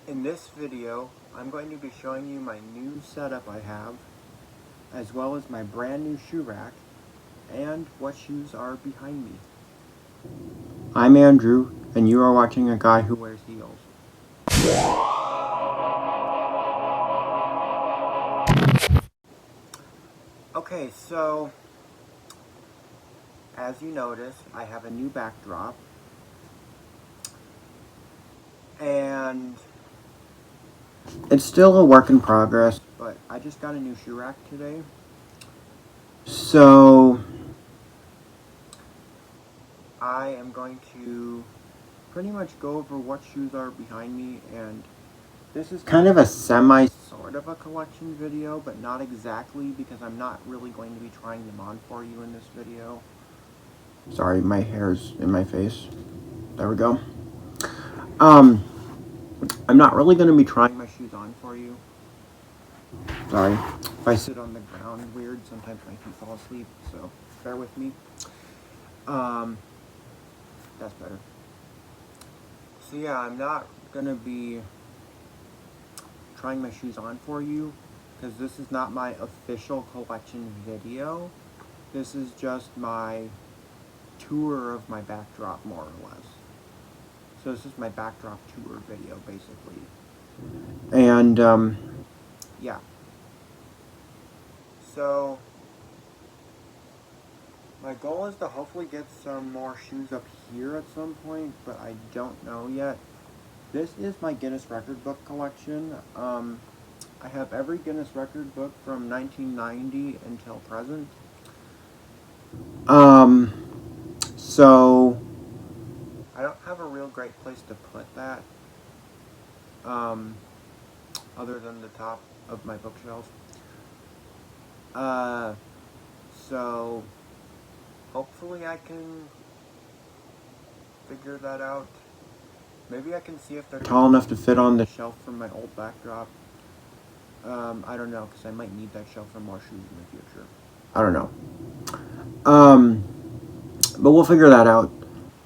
In this video, I'm going to be showing you my new setup I have, as well as my brand new shoe rack, and what shoes are behind me. I'm Andrew, and you are watching a guy who wears heels. Okay, so, as you notice, I have a new backdrop, and it's still a work in progress, but I just got a new shoe rack today. So, I am going to pretty much go over what shoes are behind me, and this is kind of a sort of a collection video, but not exactly, because I'm not really going to be trying them on for you in this video. Sorry, my hair's in my face. There we go. I'm not really going to be trying my shoes on for you. Sorry. If I sit on the ground weird, sometimes my feet fall asleep, so bear with me. That's better. So yeah, I'm not going to be trying my shoes on for you, because this is not my official collection video. This is just my tour of my backdrop, more or less. So this is my backdrop tour video, basically. And, yeah. So, my goal is to hopefully get some more shoes up here at some point, but I don't know yet. This is my Guinness Record Book collection. I have every Guinness Record book from 1990 until present. So I don't have a real great place to put that, other than the top of my bookshelf. So hopefully I can figure that out. Maybe I can see if they're tall enough to fit on the shelf from my old backdrop. I don't know, because I might need that shelf for more shoes in the future. I don't know. But we'll figure that out.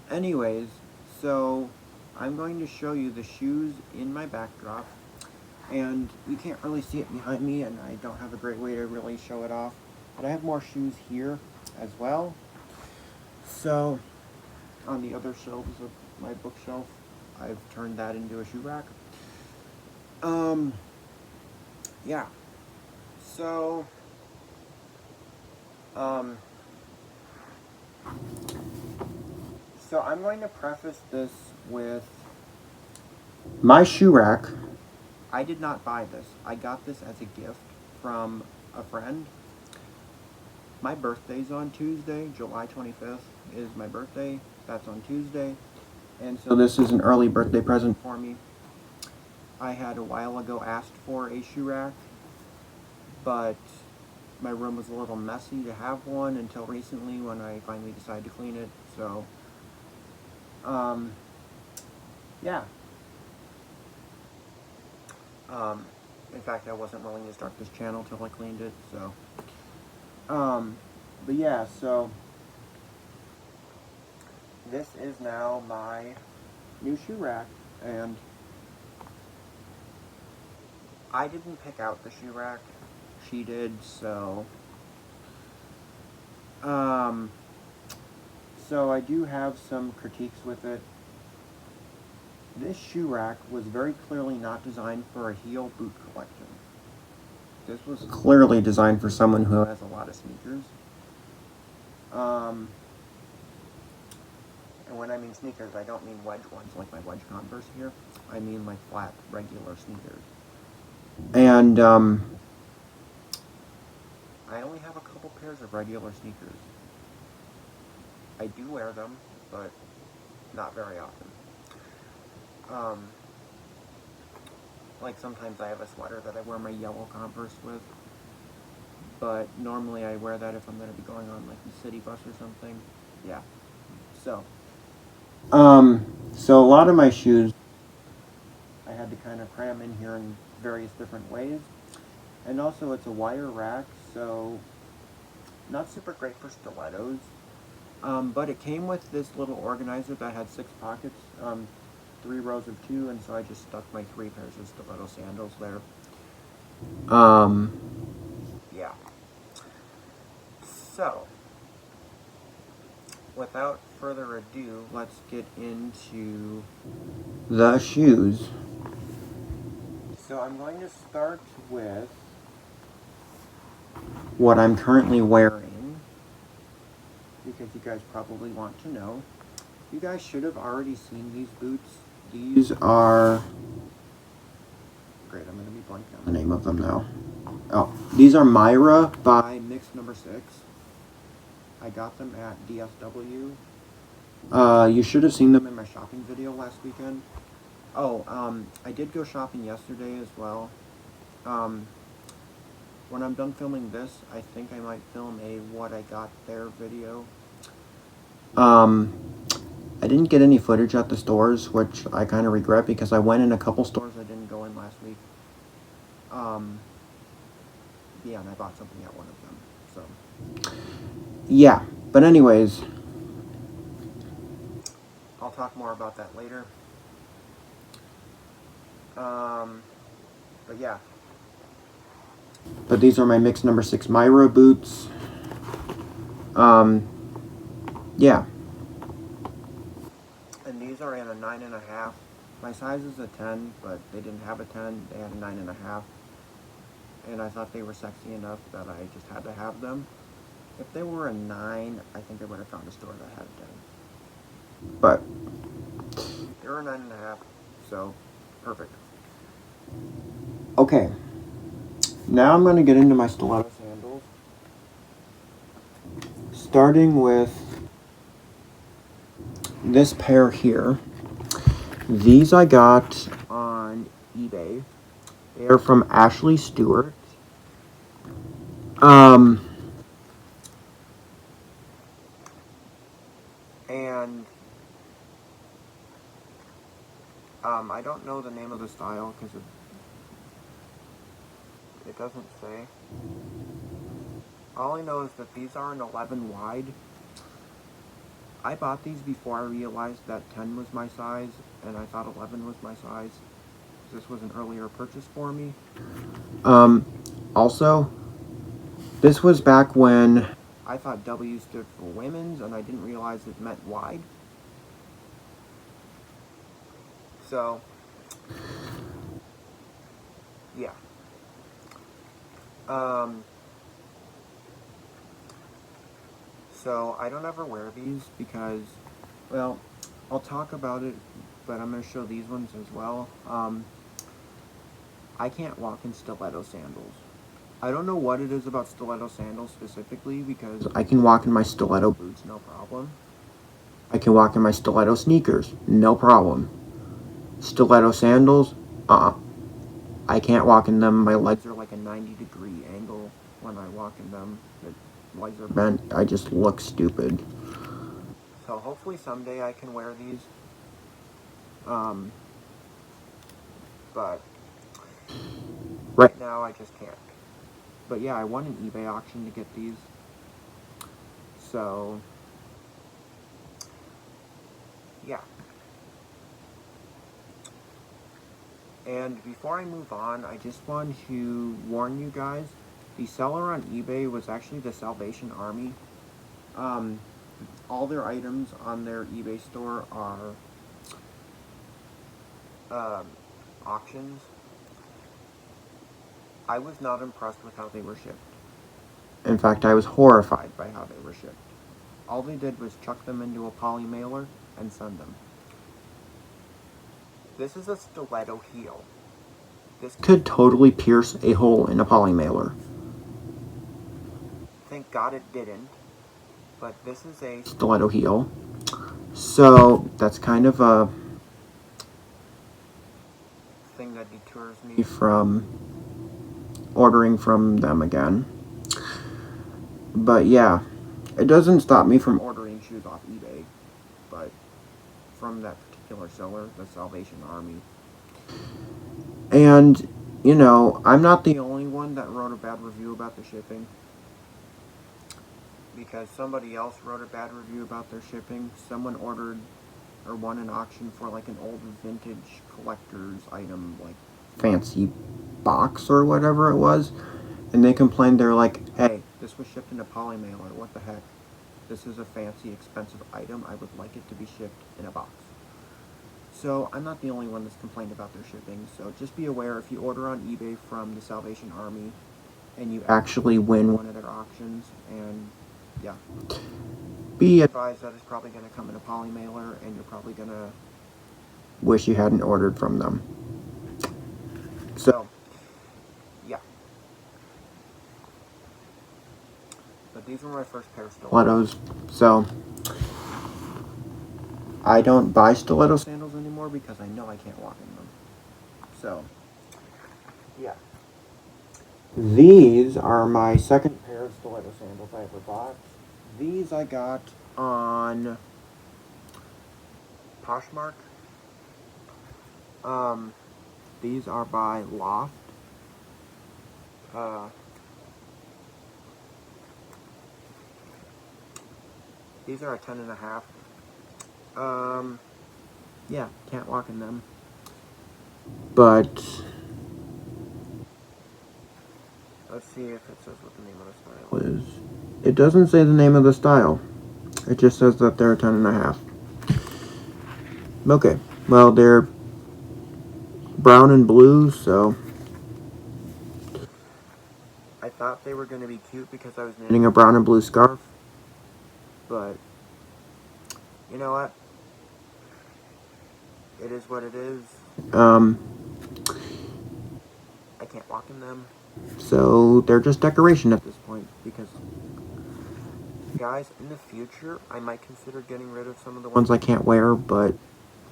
Anyways, so I'm going to show you the shoes in my backdrop, and you can't really see it behind me, and I don't have a great way to really show it off, but I have more shoes here as well. So on the other shelves of my bookshelf, I've turned that into a shoe rack. Yeah. So, um, so I'm going to preface this with my shoe rack. I did not buy this. I got this as a gift from a friend. My birthday's on Tuesday. July 25th is my birthday. That's on Tuesday. And so this is an early birthday present for me. I had a while ago asked for a shoe rack, but my room was a little messy to have one until recently when I finally decided to clean it. So, yeah. In fact, I wasn't willing to start this channel till I cleaned it, so. But yeah, so this is now my new shoe rack, and I didn't pick out the shoe rack. She did, so. So I do have some critiques with it. This shoe rack was very clearly not designed for a heel boot collection. This was clearly designed for someone who has a lot of sneakers. And when I mean sneakers, I don't mean wedge ones like my wedge Converse here. I mean like flat, regular sneakers. And, I only have a couple pairs of regular sneakers. I do wear them, but not very often. Like sometimes I have a sweater that I wear my yellow Converse with, but normally I wear that if I'm going to be going on like the city bus or something. Yeah. So a lot of my shoes I had to kind of cram in here in various different ways. And also it's a wire rack, so not super great for stilettos. But it came with this little organizer that had 6 pockets. 3 rows of 2, and so I just stuck my 3 pairs of stiletto sandals there. Yeah. So, without further ado, let's get into the shoes. So I'm going to start with what I'm currently wearing, because you guys probably want to know. You guys should have already seen these boots. These are... Great, I'm going to be blanking on the name of them now. Oh, these are Myra by Mix Number 6. I got them at DSW. You should have seen them in my shopping video last weekend. Oh, I did go shopping yesterday as well. When I'm done filming this, I think I might film a what I got there video. I didn't get any footage at the stores, which I kind of regret because I went in a couple stores I didn't go in last week. Yeah, and I bought something at one of them, so. Yeah, but anyways, I'll talk more about that later. But yeah. But these are my Mix Number 6 Myra boots. Yeah. And these are in a 9.5. My size is a 10, but they didn't have a 10. They had a 9.5. And I thought they were sexy enough that I just had to have them. If they were a 9, I think I would have found a store that had a 10. But they were a 9.5, so perfect. Okay. Now I'm going to get into my stiletto sandals. Starting with this pair here. These I got on eBay. They are from Ashley Stewart. I don't know the name of the style because it doesn't say. All I know is that these are an 11 wide. I bought these before I realized that 10 was my size, and I thought 11 was my size. This was an earlier purchase for me. Also, this was back when I thought W stood for women's, and I didn't realize it meant wide. So, yeah. So I don't ever wear these because, well, I'll talk about it, but I'm going to show these ones as well. I can't walk in stiletto sandals. I don't know what it is about stiletto sandals specifically, because I can walk in my stiletto boots, no problem. I can walk in my stiletto sneakers, no problem. Stiletto sandals, I can't walk in them. My legs are like a 90-degree angle when I walk in them. The legs are bent. I just look stupid. So hopefully someday I can wear these. But right now I just can't. But yeah, I won an eBay auction to get these. So, yeah. And before I move on, I just want to warn you guys, the seller on eBay was actually the Salvation Army. All their items on their eBay store are auctions. I was not impressed with how they were shipped. In fact, I was horrified by how they were shipped. All they did was chuck them into a poly mailer and send them. This is a stiletto heel. This could totally pierce a hole in a poly mailer. Thank God it didn't. But this is a stiletto heel. So that's kind of a thing that deters me from ordering from them again. But yeah, it doesn't stop me from ordering shoes off eBay, but from that particular seller, the Salvation Army. And, you know, I'm not the only one that wrote a bad review about the shipping, because somebody else wrote a bad review about their shipping. Someone ordered or won an auction for like an old vintage collector's item, like fancy box or whatever it was. And they complained, they're like, hey, this was shipped in a poly mailer, what the heck? This is a fancy, expensive item. I would like it to be shipped in a box. So I'm not the only one that's complained about their shipping. So just be aware, if you order on eBay from the Salvation Army and you actually win one of their auctions, and yeah, be advised that it's probably going to come in a poly mailer and you're probably going to wish you hadn't ordered from them. So, yeah. But these were my first pair of stilettos. So, I don't buy stiletto sandals anymore because I know I can't walk in them. So, yeah. These are my second pair of stiletto sandals I ever bought. These I got on Poshmark. These are by Loft. These are a 10.5. Yeah, can't walk in them. But let's see if it says what the name of the style is. It doesn't say the name of the style. It just says that they're a 10.5. Okay, well, they're brown and blue, so I thought they were going to be cute because I was knitting a brown and blue scarf, but you know what? It is what it is. I can't walk in them, so they're just decoration at this point, because guys, in the future, I might consider getting rid of some of the ones I can't wear, but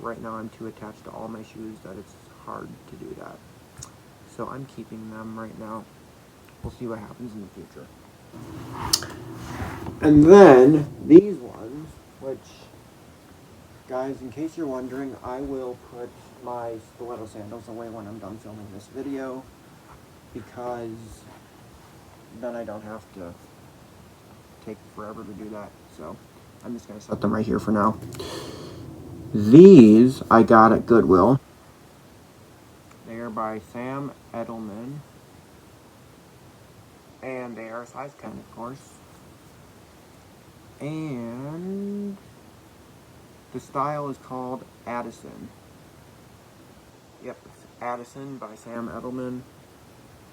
right now I'm too attached to all my shoes that it's hard to do that. So I'm keeping them right now. We'll see what happens in the future. And then, these ones, which, guys, in case you're wondering, I will put my stiletto sandals away when I'm done filming this video, because then I don't have to take forever to do that. So I'm just going to set them right here for now. These I got at Goodwill. They are by Sam Edelman. And they are a size 10, of course. And the style is called Addison. Yep, it's Addison by Sam Edelman.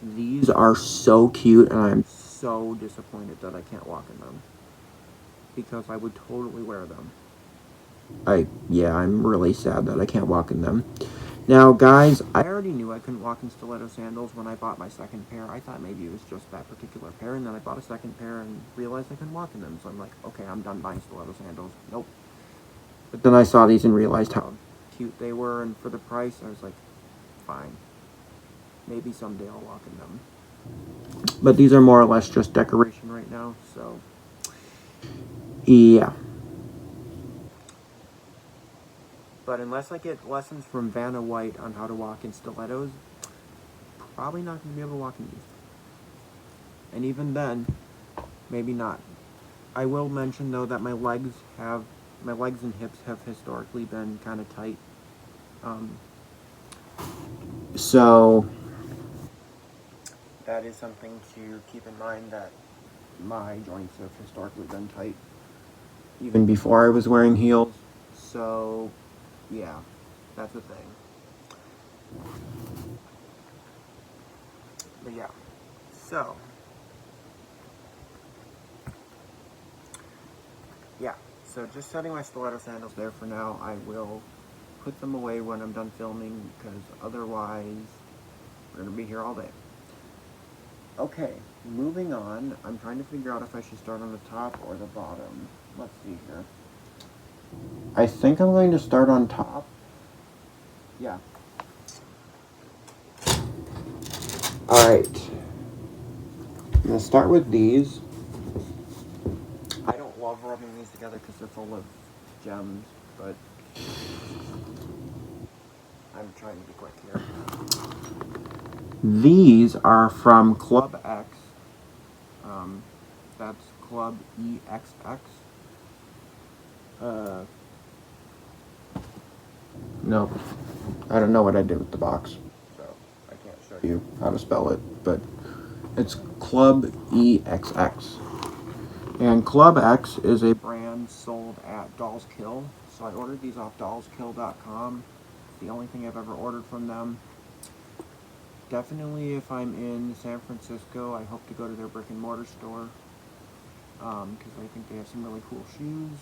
These are so cute, and I'm so disappointed that I can't walk in them, because I would totally wear them. I'm really sad that I can't walk in them. Now, guys, I already knew I couldn't walk in stiletto sandals when I bought my second pair. I thought maybe it was just that particular pair, and then I bought a second pair and realized I couldn't walk in them. So I'm like, okay, I'm done buying stiletto sandals. Nope. But then I saw these and realized how cute they were, and for the price, I was like, fine. Maybe someday I'll walk in them. But these are more or less just decoration right now, so yeah. But unless I get lessons from Vanna White on how to walk in stilettos, probably not going to be able to walk in these. And even then, maybe not. I will mention, though, that my legs and hips have historically been kind of tight. So that is something to keep in mind, that my joints have historically been tight, even before I was wearing heels. So, yeah, that's a thing. But yeah, so, yeah, so just setting my stiletto sandals there for now. I will put them away when I'm done filming, because otherwise we're going to be here all day. Okay, moving on. I'm trying to figure out if I should start on the top or the bottom. Let's see here. I think I'm going to start on top. Yeah. Alright. I'm going to start with these. I don't love rubbing these together because they're full of gems, but I'm trying to be quick here. These are from Club X. That's Club EXX. No, I don't know what I did with the box, so I can't show you how to spell it, but it's Club EXX. And Club X is a brand sold at Dolls Kill, so I ordered these off dollskill.com. It's the only thing I've ever ordered from them. Definitely if I'm in San Francisco, I hope to go to their brick and mortar store, because I think they have some really cool shoes.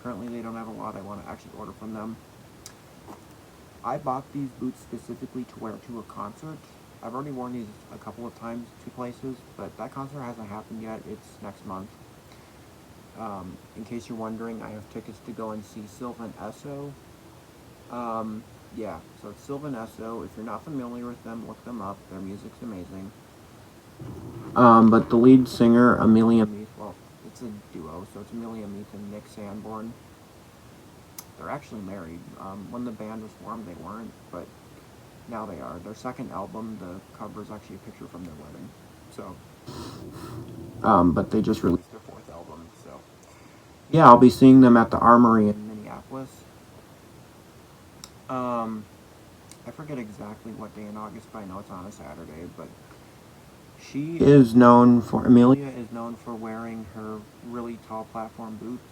Currently they don't have a lot I want to actually order from them. I bought these boots specifically to wear to a concert. I've already worn these a couple of times to places, but that concert hasn't happened yet. It's next month. In case you're wondering, I have tickets to go and see Sylvan Esso. Yeah, so it's Sylvan Esso. If you're not familiar with them, look them up. Their music's amazing. But the lead singer, Amelia Meath, well, it's a duo, so it's Amelia Meath and Nick Sanborn. They're actually married. When the band was formed, they weren't, but now they are. Their second album, the cover is actually a picture from their wedding. So, but they just released their fourth album, so. Yeah, I'll be seeing them at the Armory in Minneapolis. I forget exactly what day in August, but I know it's on a Saturday, but Amelia is known for wearing her really tall platform boots.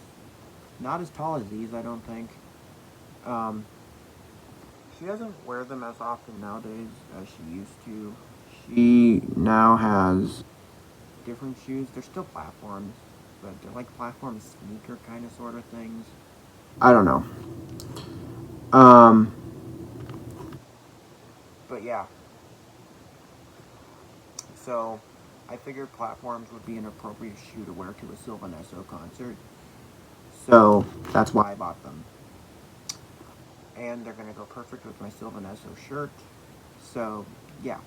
Not as tall as these, I don't think. She doesn't wear them as often nowadays as she used to. She now has different shoes. They're still platforms, but they're like platform sneaker kind of sort of things. I don't know. Um, but yeah. So, I figured platforms would be an appropriate shoe to wear to a Sylvan Esso concert. So, that's why I bought them. And they're going to go perfect with my Sylvan Esso shirt. So, yeah.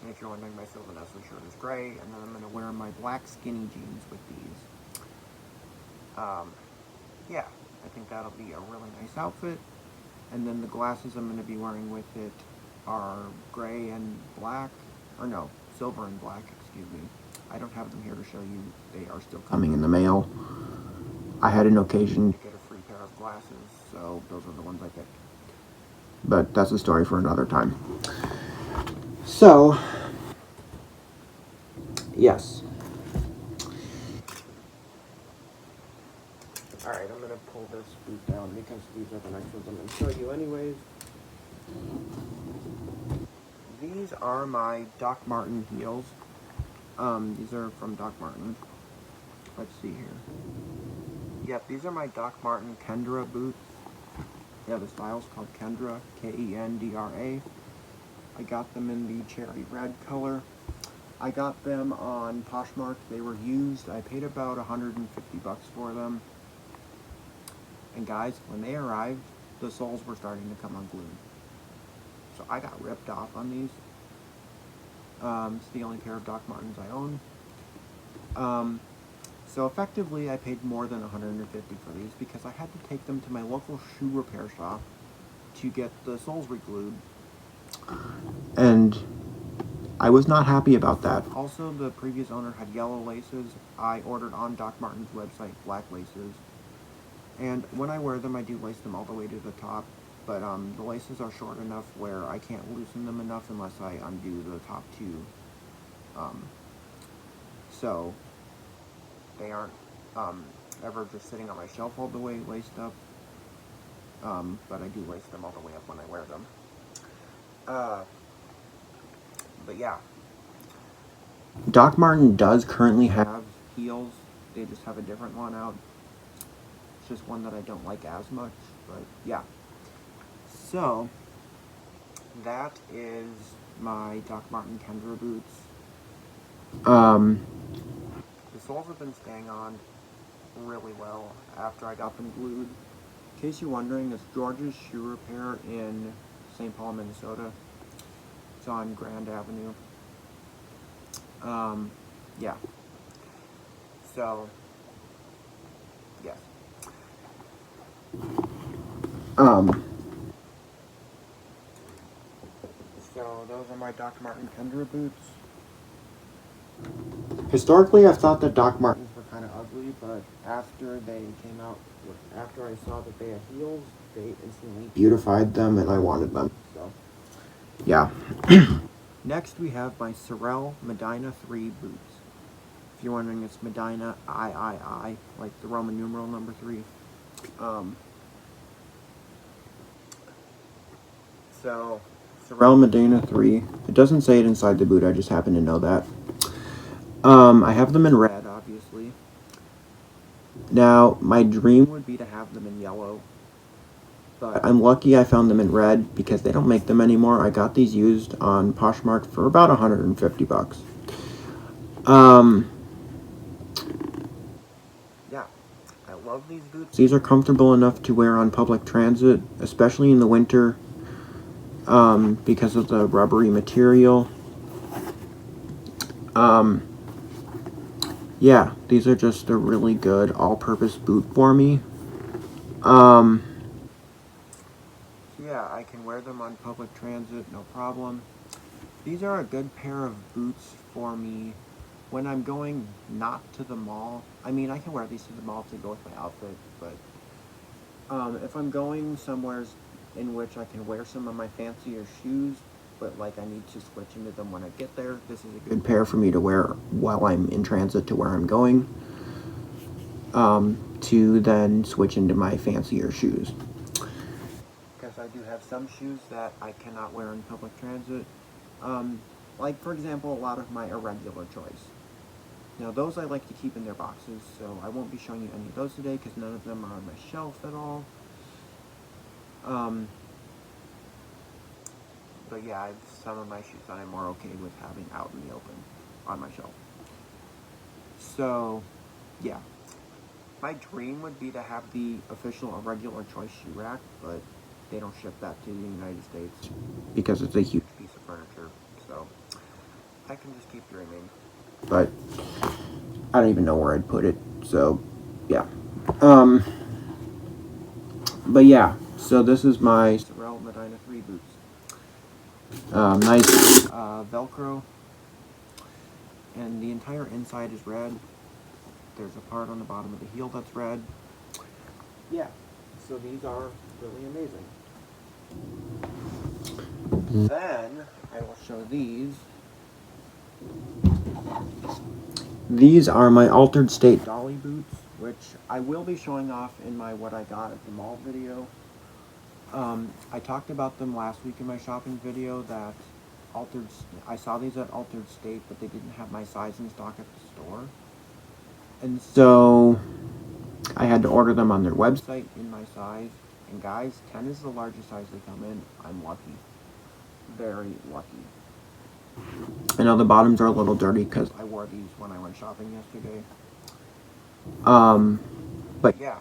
And if you're wondering, my Sylvan Esso shirt is gray, and then I'm going to wear my black skinny jeans with these. Yeah, I think that'll be a really nice outfit. And then the glasses I'm going to be wearing with it are gray and black, or no, silver and black, excuse me. I don't have them here to show you. They are still coming in the mail. I had an occasion to get a free pair of glasses, so those are the ones I picked. But that's a story for another time. So, yes. Alright, I'm going to pull this boot down because these are the next ones I'm going to show you anyways. These are my Doc Marten heels. These are from Doc Marten. Let's see here. Yep, these are my Doc Marten Kendra boots. Yeah, the style's called Kendra, Kendra. I got them in the cherry red color. I got them on Poshmark. They were used. I paid about 150 bucks for them. And guys, when they arrived, the soles were starting to come unglued. So I got ripped off on these. It's the only pair of Doc Martens I own. So effectively, I paid more than 150 for these because I had to take them to my local shoe repair shop to get the soles reglued. And I was not happy about that. Also, the previous owner had yellow laces. I ordered on Doc Marten's website black laces. And when I wear them, I do lace them all the way to the top. But the laces are short enough where I can't loosen them enough unless I undo the top two. So they aren't ever just sitting on my shelf all the way laced up. But I do lace them all the way up when I wear them. But yeah. Doc Marten does currently have heels. They just have a different one out. It's just one that I don't like as much. But yeah. So, that is my Doc Marten Kendra boots. The soles have been staying on really well after I got them glued. In case you're wondering, it's George's Shoe Repair in St. Paul, Minnesota. It's on Grand Avenue. Yeah. So, yes. So those are my Doc Marten Kendra boots. Historically, I've thought that Doc Martens were kind of ugly, but after they came out after I saw that they had heels, they instantly beautified them, and I wanted them. So, yeah. Next, we have my Sorel Medina 3 boots. If you're wondering, it's Medina III, like the Roman numeral number 3. So, Sorel Medina 3. It doesn't say it inside the boot, I just happen to know that. I have them in red, obviously. Now, my dream would be to have them in yellow. But I'm lucky I found them in red because they don't make them anymore. I got these used on Poshmark for about 150 bucks. Yeah, I love these boots. These are comfortable enough to wear on public transit, especially in the winter, because of the rubbery material. Yeah, these are just a really good all-purpose boot for me. Yeah, I can wear them on public transit, no problem. These are a good pair of boots for me when I'm going not to the mall. I mean, I can wear these to the mall to go with my outfit, but if I'm going somewhere in which I can wear some of my fancier shoes, but like I need to switch into them when I get there, this is a good pair for me to wear while I'm in transit to where I'm going, to then switch into my fancier shoes. Because I do have some shoes that I cannot wear in public transit. Like, for example, a lot of my irregular choice. Now, those I like to keep in their boxes, so I won't be showing you any of those today because none of them are on my shelf at all. But yeah, I have some of my shoes that I'm more okay with having out in the open on my shelf. So, yeah. My dream would be to have the official irregular choice shoe rack, but they don't ship that to the United States because it's a huge piece of furniture, so I can just keep dreaming. But I don't even know where I'd put it, so yeah. But yeah, so this is my Sorel Medina 3 boots. Nice Velcro, and the entire inside is red. There's a part on the bottom of the heel that's red. Yeah, so these are really amazing. Then I will show these. These are my Altered State Dolly boots, which I will be showing off in my what I got at the mall video. I talked about them last week in my shopping video that I saw these at Altered State, but they didn't have my size in stock at the store. And so I had to order them on their website in my size. And guys, 10 is the largest size they come in. I'm lucky. Very lucky. I know the bottoms are a little dirty because I wore these when I went shopping yesterday. But yeah.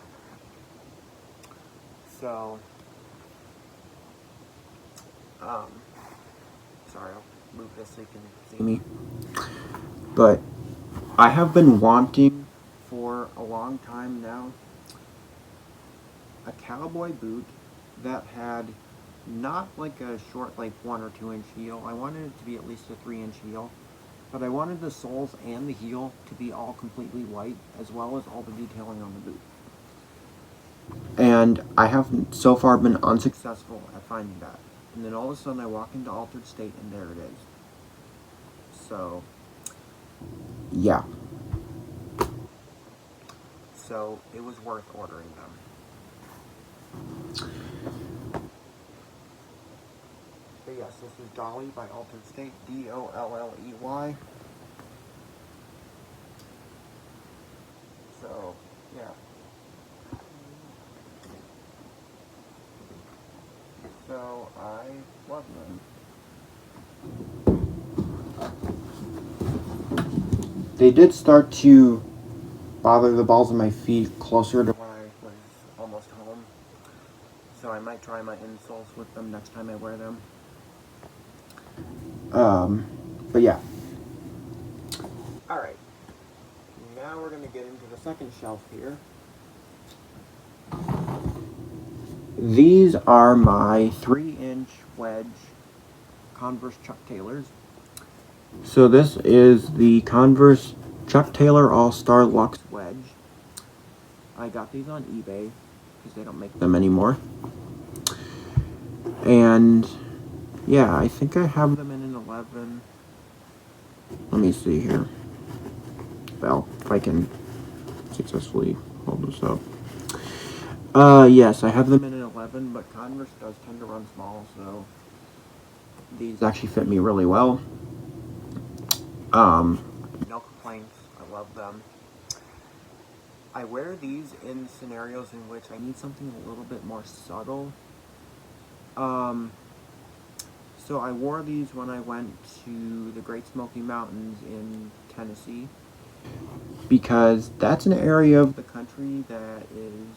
So, sorry, I'll move this so you can see me. But I have been wanting for a long time now a cowboy boot that had not like a short, like 1 or 2 inch heel. I wanted it to be at least a 3-inch heel. But I wanted the soles and the heel to be all completely white, as well as all the detailing on the boot. And I have so far been unsuccessful at finding that. And then all of a sudden I walk into Altered State and there it is. So, yeah. So, it was worth ordering them. But yes, this is Dolly by Altered State, D-O-L-L-E-Y. So, yeah. So, I love them. They did start to bother the balls of my feet closer to when I was almost home. So I might try my insoles with them next time I wear them. But yeah. Alright. Now we're going to get into the second shelf here. These are my 3-inch wedge Converse Chuck Taylors. So this is the Converse Chuck Taylor All-Star Luxe Wedge. I got these on eBay because they don't make them anymore. And yeah, I think I have them in an 11. Let me see here. Well, if I can successfully hold this up. Yes, I have them in an 11, but Converse does tend to run small, so these actually fit me really well. No complaints. I love them. I wear these in scenarios in which I need something a little bit more subtle. So I wore these when I went to the Great Smoky Mountains in Tennessee, because that's an area of the country that is,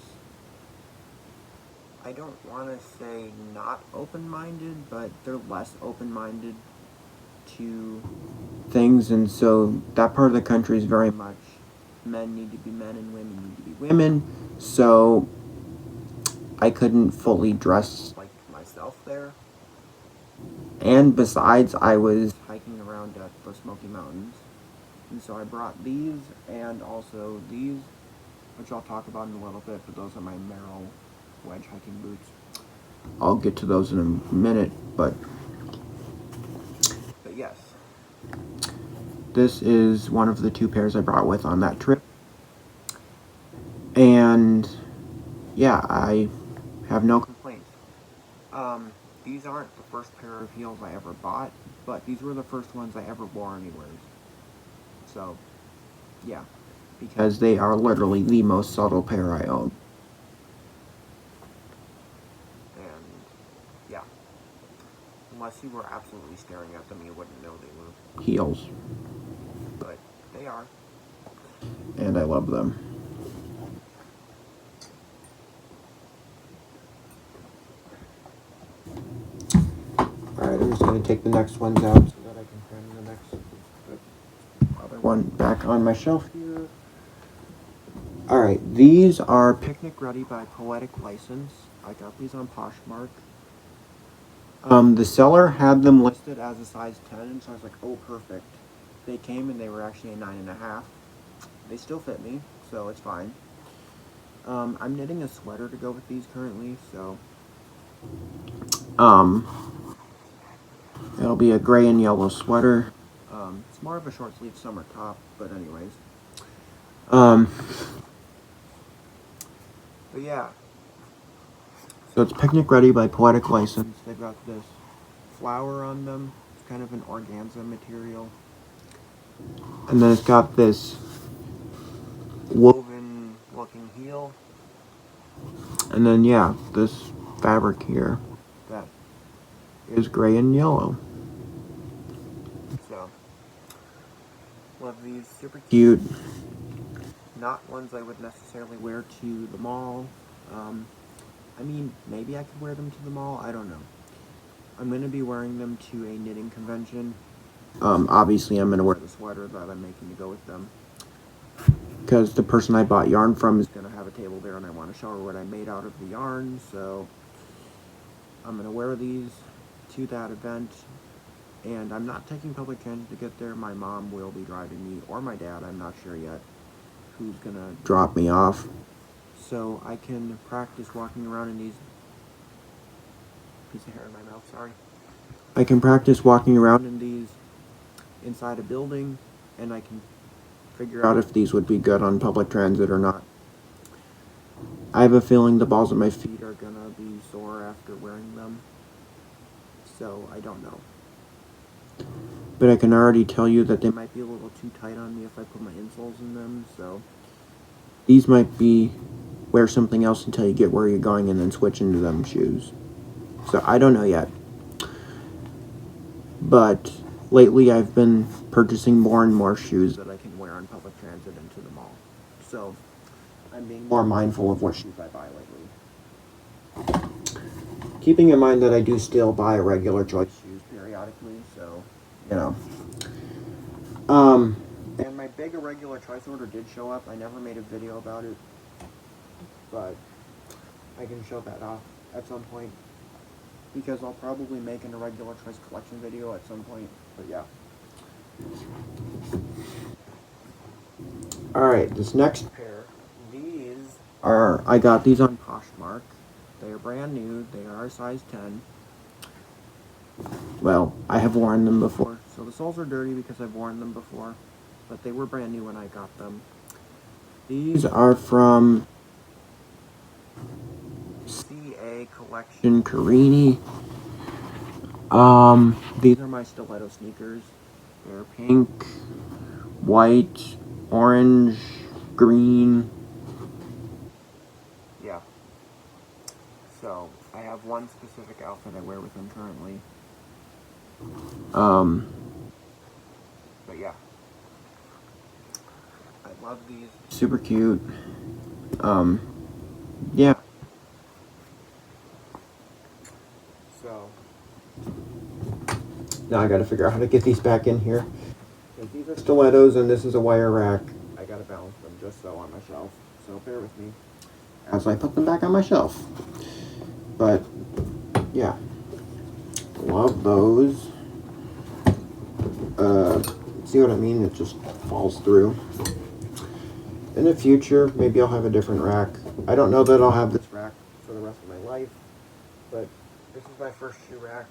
I don't want to say not open-minded, but they're less open-minded to things, and so that part of the country is very much men need to be men and women need to be women, so I couldn't fully dress like myself there. And besides, I was hiking around at the Smoky Mountains, and so I brought these and also these, which I'll talk about in a little bit, but those are my Merrell wedge hiking boots. I'll get to those in a minute, but yes. This is one of the 2 pairs I brought with on that trip. And yeah, I have no complaints. These aren't the first pair of heels I ever bought, but these were the first ones I ever wore anywhere. So, yeah, because they are literally the most subtle pair I own. And, yeah, unless you were absolutely staring at them, you wouldn't know they were heels. But they are. And I love them. Alright, I'm just going to take the next ones out so that I can cram the next other one back on my shelf here. Alright, these are Picnic Ready by Poetic License. I got these on Poshmark. The seller had them listed as a size 10, and so I was like, oh, perfect. They came and they were actually a 9.5. They still fit me, so it's fine. I'm knitting a sweater to go with these currently, so it'll be a gray and yellow sweater. It's more of a short sleeve summer top, but anyways. But yeah. So it's Picnic Ready by Poetic License. They've got this flower on them. It's kind of an organza material. And then it's got this woven looking heel. And then yeah, this fabric here that is gray and yellow. So, love these, super cute. Not ones I would necessarily wear to the mall. I mean, maybe I could wear them to the mall, I don't know. I'm going to be wearing them to a knitting convention. Obviously I'm going to wear the sweater that I'm making to go with them, because the person I bought yarn from is going to have a table there and I want to show her what I made out of the yarn, so I'm going to wear these to that event. And I'm not taking public transit to get there. My mom will be driving me, or my dad, I'm not sure yet, who's going to drop me off. So I can practice walking around in these... Piece of hair in my mouth, sorry. I can practice walking around in these inside a building, and I can figure out if these would be good on public transit or not. I have a feeling the balls of my feet are gonna be sore after wearing them, so I don't know. But I can already tell you that they might be a little too tight on me if I put my insoles in them, so these might be wear something else until you get where you're going and then switch into them shoes. So I don't know yet. But lately I've been purchasing more and more shoes that I can wear on public transit and to the mall. So I'm being more mindful of what shoes I buy lately. Keeping in mind that I do still buy regular choice shoes periodically, so, you know. And my big irregular choice order did show up. I never made a video about it, but I can show that off at some point, because I'll probably make an irregular choice collection video at some point, but yeah. Alright, this next pair, these I got these on Poshmark. They are brand new. They are size 10. Well, I have worn them before, so the soles are dirty because I've worn them before, but they were brand new when I got them. These are from CA Collection Carini. These are my stiletto sneakers. They're pink, white, orange, green. Yeah. So, I have one specific outfit I wear with them currently. But yeah. I love these. Super cute. Yeah. So, now I gotta figure out how to get these back in here. These are stilettos and this is a wire rack. I gotta balance them just so on my shelf. So bear with me as I put them back on my shelf. But, yeah. Love those. See what I mean? It just falls through. In the future, maybe I'll have a different rack. I don't know that I'll have this rack for the rest of my life, but this is my first shoe rack.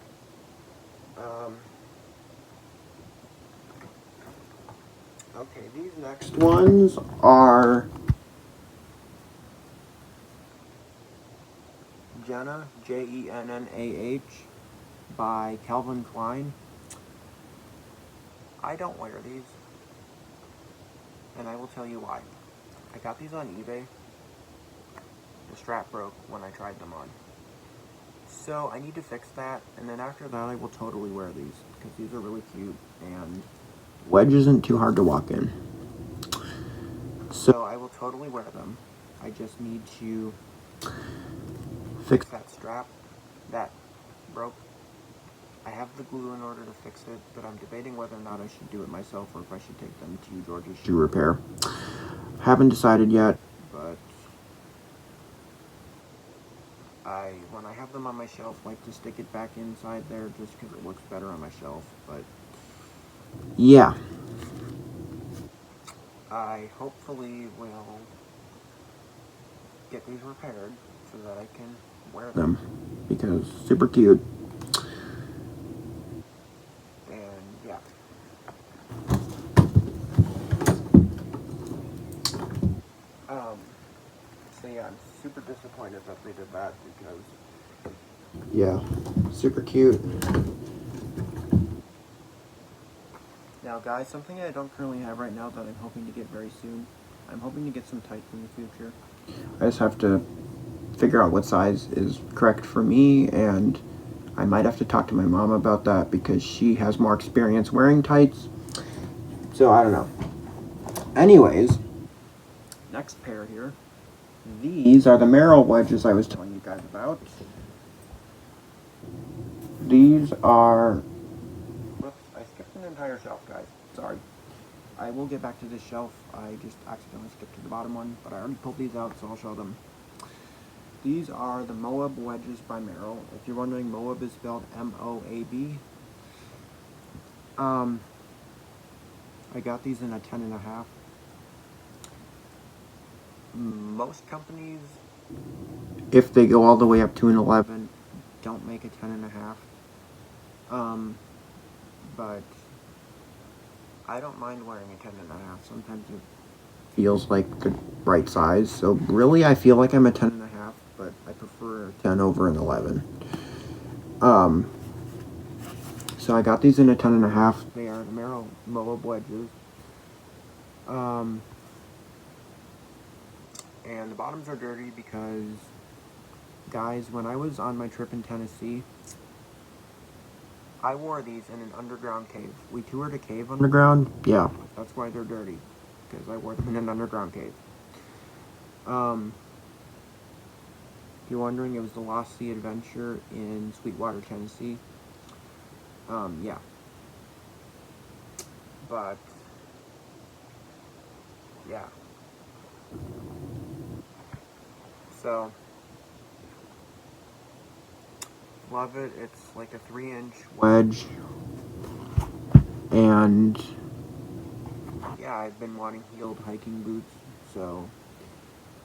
Okay, these next ones are Jenna, Jennah, by Calvin Klein. I don't wear these, and I will tell you why. I got these on eBay. The strap broke when I tried them on. So I need to fix that, and then after that I will totally wear these, because these are really cute, and wedge isn't too hard to walk in. So I will totally wear them. I just need to fix that strap that broke. I have the glue in order to fix it, but I'm debating whether or not I should do it myself or if I should take them to George's Shoe Repair. Haven't decided yet, but when I have them on my shelf, like to stick it back inside there just because it looks better on my shelf. But yeah, I hopefully will get these repaired so that I can wear them because super cute. And yeah. So yeah, I'm super disappointed that they did that because yeah, super cute. Now guys, something I don't currently have right now that I'm hoping to get very soon. I'm hoping to get some tights in the future. I just have to figure out what size is correct for me, and I might have to talk to my mom about that because she has more experience wearing tights. So I don't know. Anyways, next pair here. These are the Merrell wedges I was telling you guys about. These are... Whoops, I skipped an entire shelf, guys. Sorry. I will get back to this shelf. I just accidentally skipped to the bottom one, but I already pulled these out, so I'll show them. These are the Moab wedges by Merrell. If you're wondering, Moab is spelled M-O-A-B. I got these in a 10.5. Most companies, if they go all the way up to an 11, don't make a 10.5. But I don't mind wearing a 10.5. Sometimes it feels like the right size. So really, I feel like I'm a 10.5, but I prefer a 10 over an 11. So I got these in a 10.5. They are the Merrell Moab wedges. And the bottoms are dirty because, guys, when I was on my trip in Tennessee, I wore these in an underground cave. We toured a cave underground. Yeah, that's why they're dirty, because I wore them in an underground cave. If you're wondering, it was the Lost Sea Adventure in Sweetwater, Tennessee. Yeah. But, yeah. So, love it. It's like a 3-inch wedge. And yeah, I've been wanting heeled hiking boots, so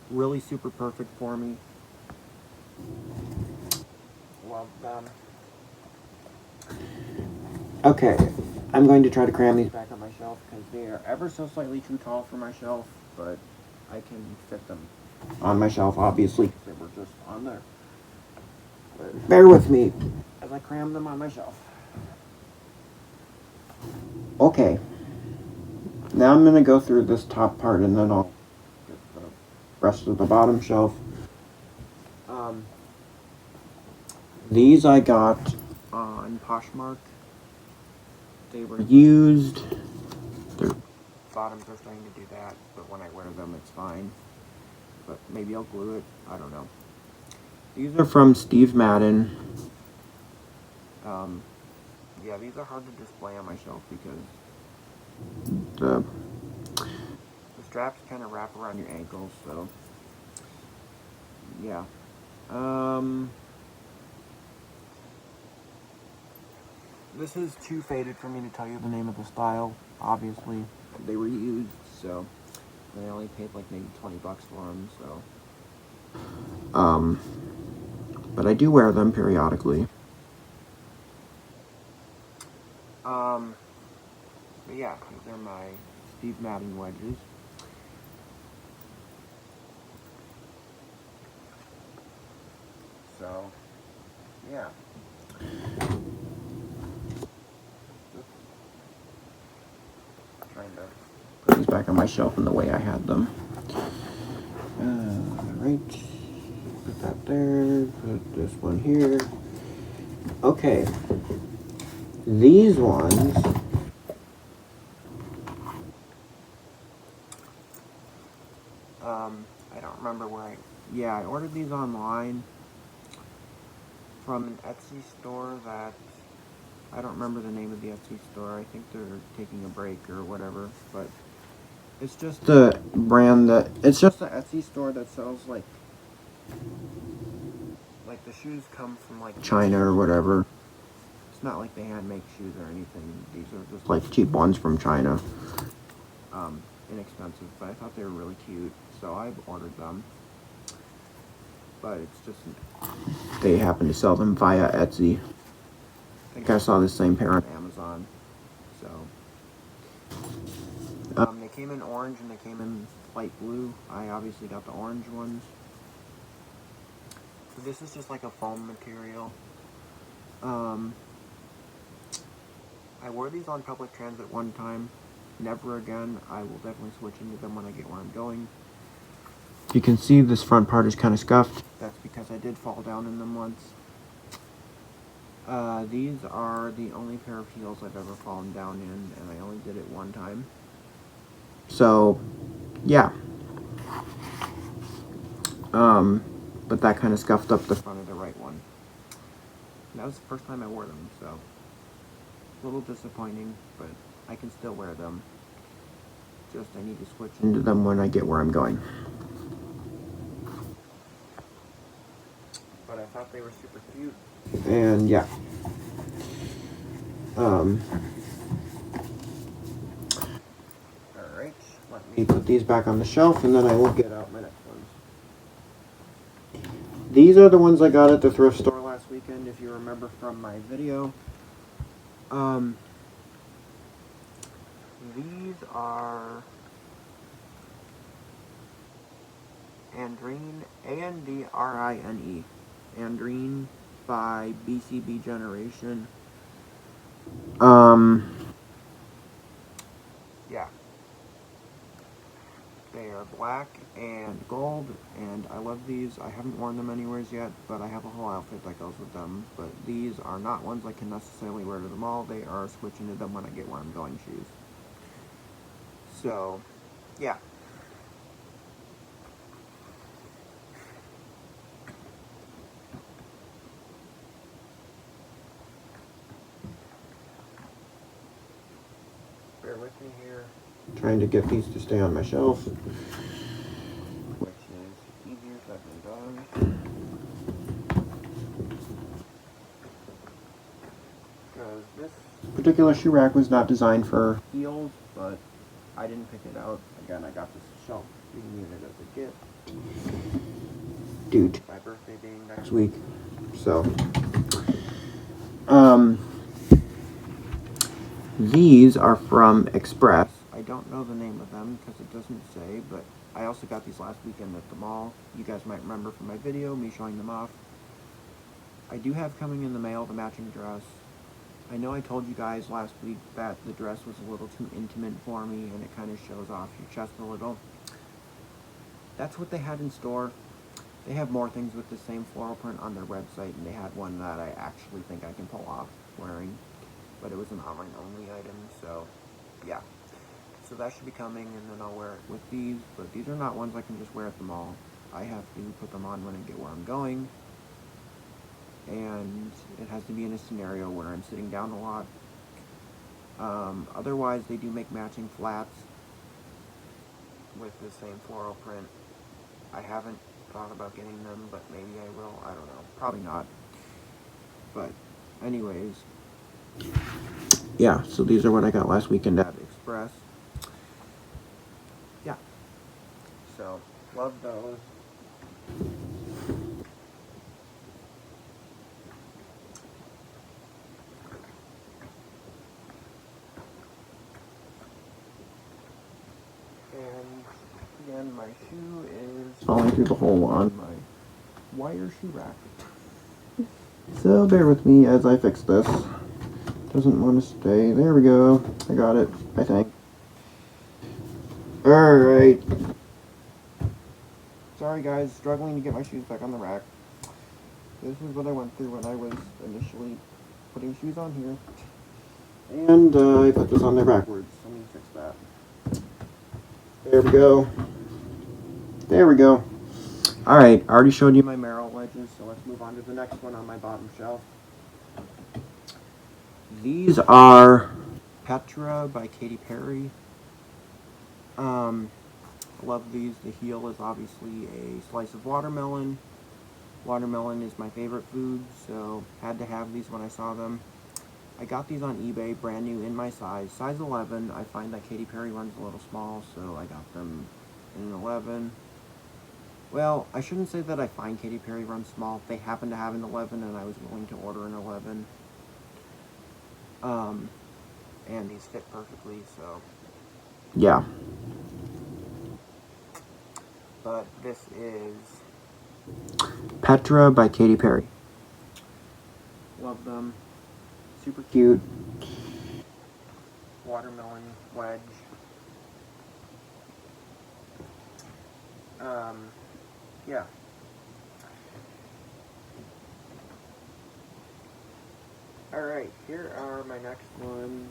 really super perfect for me. Love them. Okay, I'm going to try to cram these back on my shelf because they are ever so slightly too tall for my shelf, but I can fit them on my shelf, obviously, because they were just on there. But bear with me as I cram them on my shelf. Okay, now I'm going to go through this top part and then I'll get the rest of the bottom shelf. These I got on Poshmark. They were used. Their bottoms are starting to do that, but when I wear them, it's fine. But maybe I'll glue it. I don't know. These are from Steve Madden. Yeah, these are hard to display on my shelf because the straps kind of wrap around your ankles, so yeah. This is too faded for me to tell you the name of the style. Obviously, they were used, so I only paid like maybe $20 for them. So, but I do wear them periodically. But yeah, these are my Steve Madden wedges. So, yeah. Trying to put these back on my shelf in the way I had them. Alright. Put that there. Put this one here. Okay. These ones. I don't remember where I ordered these online from an Etsy store that, I don't remember the name of the Etsy store. I think they're taking a break or whatever, but it's just the brand that, it's just the Etsy store that sells like the shoes come from like China or whatever. It's not like they hand make shoes or anything. These are just like cheap ones from China. Inexpensive, but I thought they were really cute, so I ordered them. But it's just, they happen to sell them via Etsy. I think I saw the same pair on Amazon. So, they came in orange and they came in light blue. I obviously got the orange ones. So this is just like a foam material. I wore these on public transit one time. Never again. I will definitely switch into them when I get where I'm going. You can see this front part is kind of scuffed. That's because I did fall down in them once. These are the only pair of heels I've ever fallen down in, and I only did it one time. So, yeah. But that kind of scuffed up the front of the right one. And that was the first time I wore them, so a little disappointing, but I can still wear them. Just I need to switch into them when I get where I'm going. But I thought they were super cute. And yeah. Alright, let me put these back on the shelf and then I will get out my next ones. These are the ones I got at the thrift store last weekend, if you remember from my video. These are Andrine, Andrine, Andrine by BCB Generation. Yeah. They are black and gold, and I love these. I haven't worn them anywhere yet, but I have a whole outfit that goes with them. But these are not ones I can necessarily wear to the mall. They are switching to them when I get where I'm going shoes. So, yeah. Bear with me here. Trying to get these to stay on my shelf, which is easier said than done. Because this particular shoe rack was not designed for heels, but I didn't pick it out. Again, I got this shelf being needed as a gift. due to my birthday being next week. So, um, these are from Express. I don't know the name of them because it doesn't say, but I also got these last weekend at the mall. You guys might remember from my video, me showing them off. I do have coming in the mail the matching dress. I know I told you guys last week that the dress was a little too intimate for me and it kind of shows off your chest a little. That's what they had in store. They have more things with the same floral print on their website, and they had one that I actually think I can pull off wearing, but it was an online only item, so yeah. So that should be coming, and then I'll wear it with these, but these are not ones I can just wear at the mall. I have to put them on when I get where I'm going, and it has to be in a scenario where I'm sitting down a lot. Otherwise, they do make matching flats with the same floral print. I haven't thought about getting them, but maybe I will. I don't know. Probably not. But anyways, yeah, so these are what I got last weekend at Express. Yeah. So, love those. And again, my shoe is falling through the hole on my wire shoe rack. So bear with me as I fix this. Doesn't want to stay. There we go. I got it, I think. Alright. Sorry guys, struggling to get my shoes back on the rack. This is what I went through when I was initially putting shoes on here. And I put this on there backwards. Let me fix that. There we go. There we go. Alright, I already showed you my Merrill wedges, so let's move on to the next one on my bottom shelf. These are Petra by Katy Perry. Love these. The heel is obviously a slice of watermelon. Watermelon is my favorite food, so had to have these when I saw them. I got these on eBay, brand new in my size. Size 11. I find that Katy Perry runs a little small, so I got them in an 11. Well, I shouldn't say that I find Katy Perry runs small. They happen to have an 11, and I was willing to order an 11. And these fit perfectly, so yeah. But this is Petra by Katy Perry. Love them. Super cute. Watermelon wedge. Yeah. Alright, here are my next ones.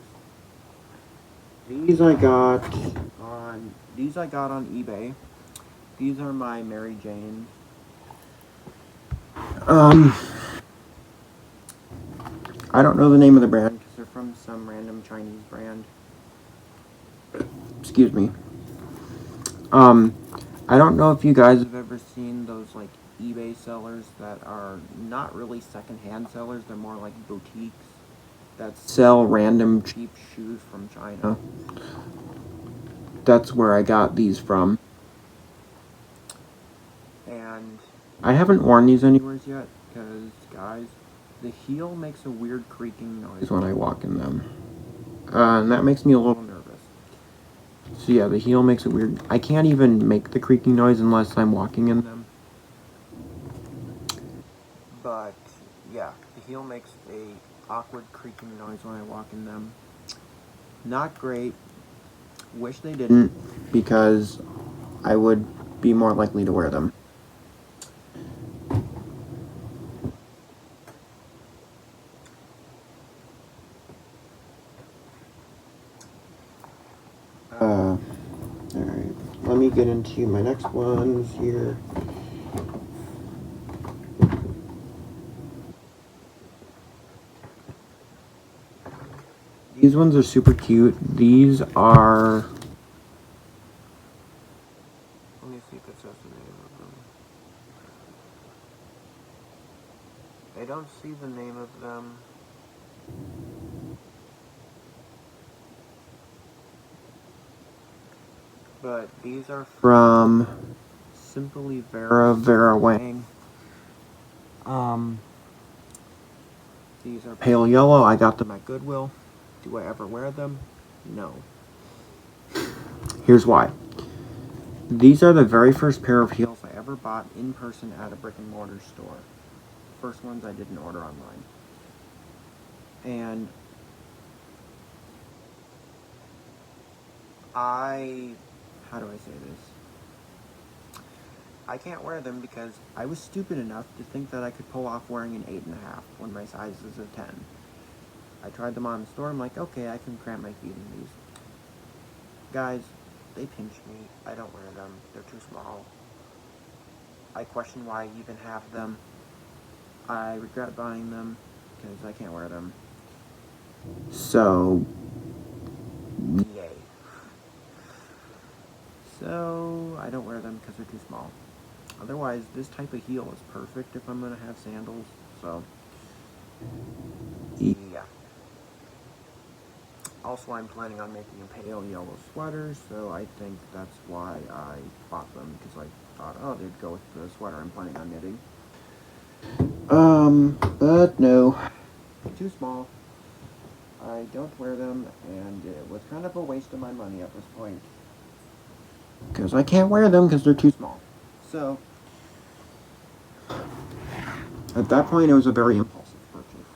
These I got on eBay. These are my Mary Jane. I don't know the name of the brand because they're from some random Chinese brand. Excuse me. I don't know if you guys have ever seen those like eBay sellers that are not really secondhand sellers. They're more like boutiques that sell random cheap shoes from China. That's where I got these from. And I haven't worn these anywhere yet because, guys, the heel makes a weird creaking noise when I walk in them. And that makes me a little nervous. So yeah, the heel makes it weird. I can't even make the creaking noise unless I'm walking in them. But yeah, the heel makes a awkward creaking noise when I walk in them. Not great. Wish they didn't, because I would be more likely to wear them. Alright, let me get into my next ones here. These ones are super cute. These are... Let me see if it says the name of them. I don't see the name of them. But these are from Simply Vera Wang. These are pale yellow. I got them at Goodwill. Do I ever wear them? No. Here's why. These are the very first pair of heels I ever bought in person at a brick and mortar store. First ones I didn't order online. And how do I say this? I can't wear them because I was stupid enough to think that I could pull off wearing an 8.5 when my size is a 10. I tried them on in the store. I'm like, okay, I can cramp my feet in these. Guys, they pinch me. I don't wear them. They're too small. I question why I even have them. I regret buying them because I can't wear them. So, yay. So, I don't wear them because they're too small. Otherwise, this type of heel is perfect if I'm going to have sandals. So, yeah. Also, I'm planning on making a pale yellow sweater, so I think that's why I bought them, because I thought, oh, they'd go with the sweater I'm planning on knitting. But no. Too small. I don't wear them, and it was kind of a waste of my money at this point. Because I can't wear them because they're too small. So, at that point, it was a very impulsive purchase.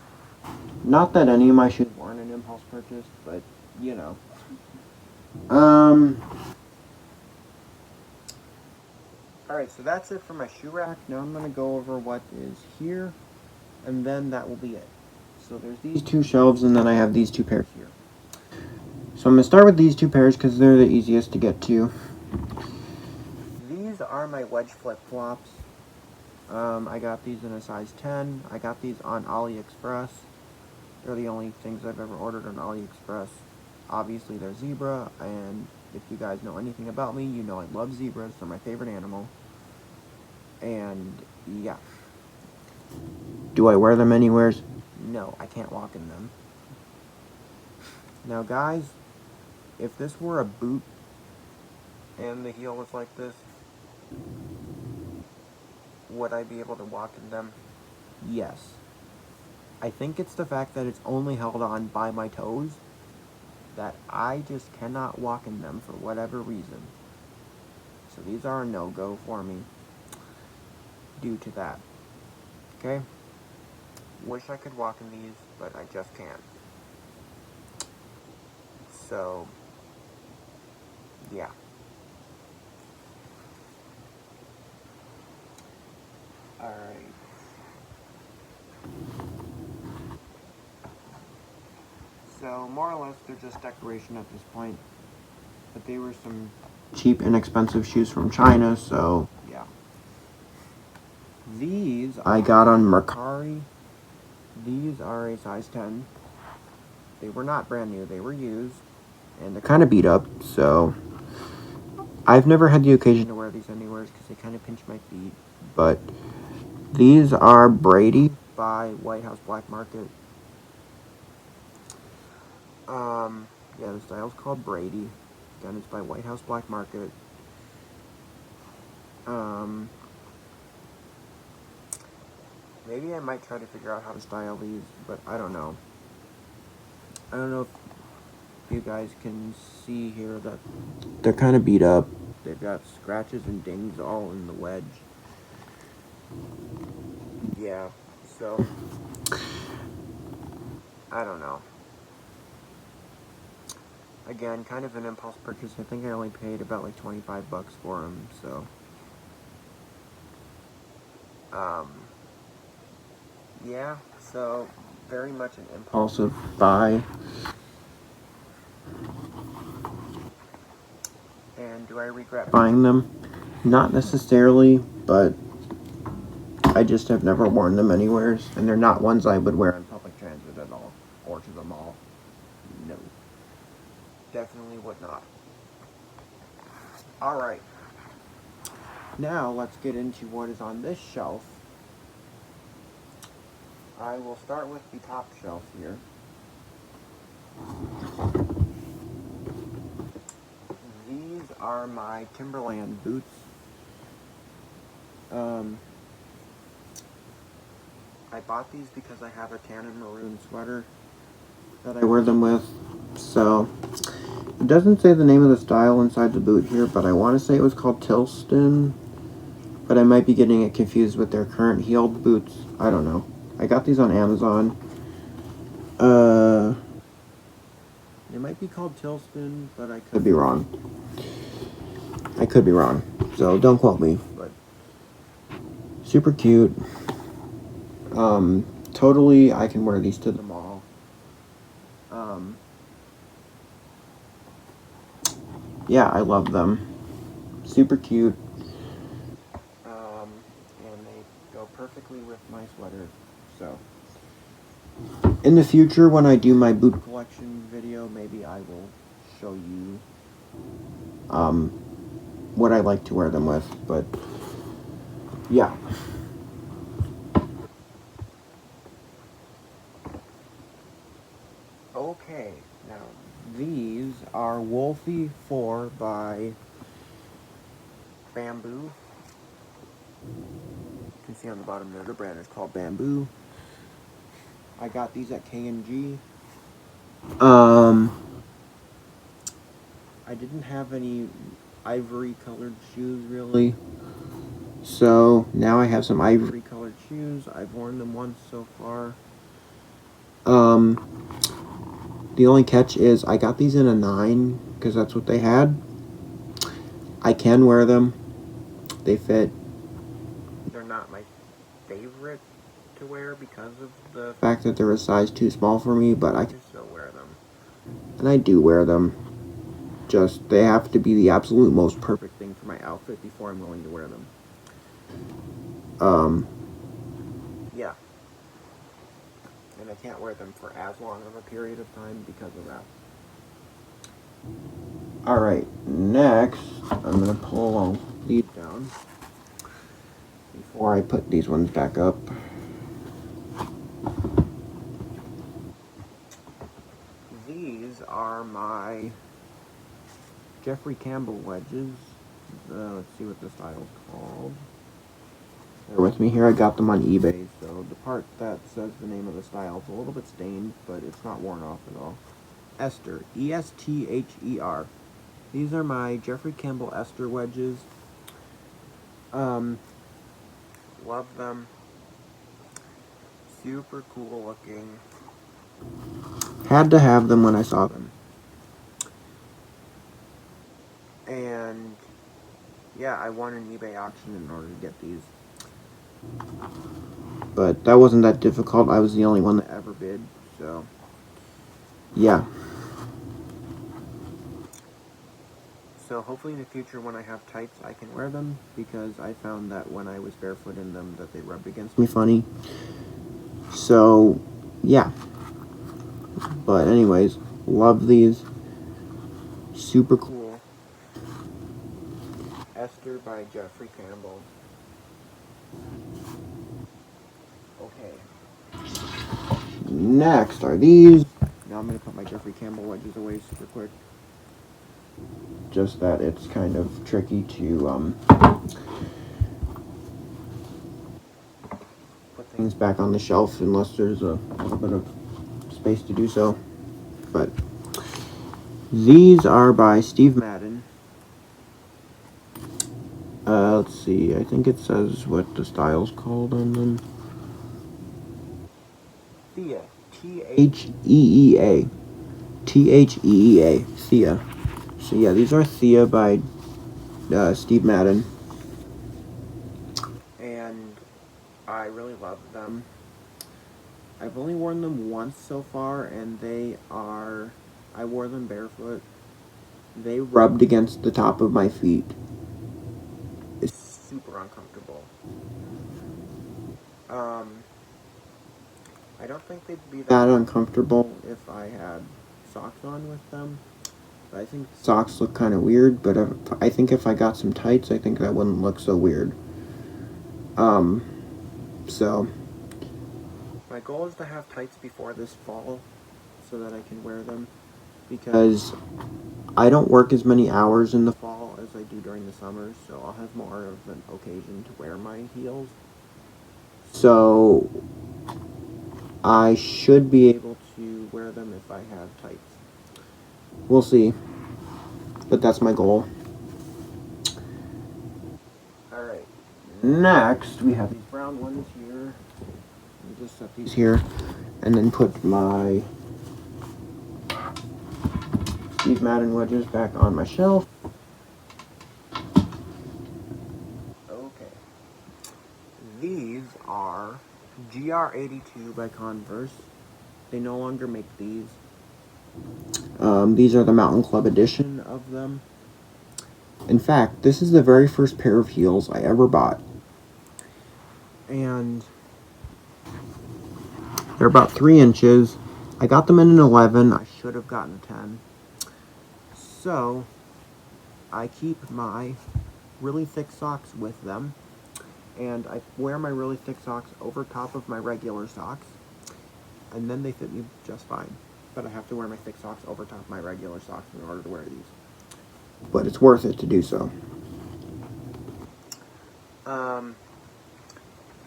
Not that any of my shoes weren't an impulse purchase, but, you know. Alright, so that's it for my shoe rack. Now I'm going to go over what is here, and then that will be it. So there's these two shelves, and then I have these two pairs here. So I'm going to start with these two pairs because they're the easiest to get to. These are my wedge flip-flops. I got these in a size 10. I got these on AliExpress. They're the only things I've ever ordered on AliExpress. Obviously, they're zebra, and if you guys know anything about me, you know I love zebras. They're my favorite animal. And, yeah. Do I wear them anywhere? No, I can't walk in them. Now, guys, if this were a boot and the heel was like this, would I be able to walk in them? Yes. I think it's the fact that it's only held on by my toes that I just cannot walk in them for whatever reason. So these are a no-go for me due to that. Okay? Wish I could walk in these, but I just can't. So, yeah. Alright. So, more or less, they're just decoration at this point. But they were some cheap, inexpensive shoes from China, so, yeah. These I got on Mercari. These are a size 10. They were not brand new, they were used. And they're kind of beat up, so I've never had the occasion to wear these anywhere because they kind of pinch my feet. But these are Brady by White House Black Market. Yeah, the style's called Brady. Again, it's by White House Black Market. Maybe I might try to figure out how to style these, but I don't know. I don't know if you guys can see here that they're kind of beat up. They've got scratches and dings all in the wedge. Yeah, so I don't know. Again, kind of an impulse purchase. I think I only paid about like 25 bucks for them, so yeah, so very much an impulsive buy. And do I regret buying them? Not necessarily, but I just have never worn them anywhere, and they're not ones I would wear in public transit at all, or to the mall. No. Definitely would not. Alright. Now, let's get into what is on this shelf. I will start with the top shelf here. These are my Timberland boots. I bought these because I have a tan and maroon sweater that I wear them with. So, it doesn't say the name of the style inside the boot here, but I want to say it was called Tilston. But I might be getting it confused with their current heeled boots. I don't know. I got these on Amazon. They might be called Tilston, but I could be wrong. I could be wrong. So don't quote me. But super cute. Totally, I can wear these to the mall. Yeah, I love them. Super cute. And they go perfectly with my sweater. So, in the future, when I do my boot collection video, maybe I will show you, what I like to wear them with. But, yeah. Okay, now these are Wolfie 4 by Bamboo. You can see on the bottom there, the brand is called Bamboo. I got these at K&G. I didn't have any ivory colored shoes really. So now I have some ivory colored shoes. I've worn them once so far. The only catch is I got these in a 9 because that's what they had. I can wear them. They fit. They're not my favorite to wear because of the fact that they're a size too small for me, but I can still wear them. And I do wear them. Just, they have to be the absolute most perfect thing for my outfit before I'm willing to wear them. Yeah. And I can't wear them for as long of a period of time because of that. Alright, next, I'm going to pull these down before I put these ones back up. These are my Jeffrey Campbell wedges. Let's see what the style's called. Bear with me here, I got them on eBay, so the part that says the name of the style is a little bit stained, but it's not worn off at all. Esther, E-S-T-H-E-R. These are my Jeffrey Campbell Esther wedges. Love them. Super cool looking. Had to have them when I saw them. And yeah, I won an eBay auction in order to get these. But that wasn't that difficult. I was the only one that ever bid, so yeah. So hopefully in the future when I have tights I can wear them, because I found that when I was barefoot in them that they rubbed against me funny. So yeah. But anyways, love these. Super cool. Esther by Jeffrey Campbell. Okay. Next are these. Now I'm going to put my Jeffrey Campbell wedges away super quick. Just that it's kind of tricky to put things back on the shelf unless there's a little bit of space to do so. But these are by Steve Madden. Let's see, I think it says what the style's called on them. Thea. T-H-E-E-A. T-H-E-E-A. Thea. So yeah, these are Thea by Steve Madden. And I really love them. I've only worn them once so far, and I wore them barefoot. They rubbed against the top of my feet. It's super uncomfortable. I don't think they'd be that uncomfortable if I had socks on with them. I think socks look kind of weird, but I think if I got some tights, I think that wouldn't look so weird. So my goal is to have tights before this fall so that I can wear them, because I don't work as many hours in the fall as I do during the summers, so I'll have more of an occasion to wear my heels. So I should be able to wear them if I have tights. We'll see, but that's my goal. Alright, next we have these brown ones here. Let me just set these here, and then put my Steve Madden wedges back on my shelf. Okay. These are GR82 by Converse. They no longer make these. These are the Mountain Club edition of them. In fact, this is the very first pair of heels I ever bought. And they're about 3 inches. I got them in an 11. I should have gotten a 10. So, I keep my really thick socks with them. And I wear my really thick socks over top of my regular socks. And then they fit me just fine. But I have to wear my thick socks over top of my regular socks in order to wear these. But it's worth it to do so.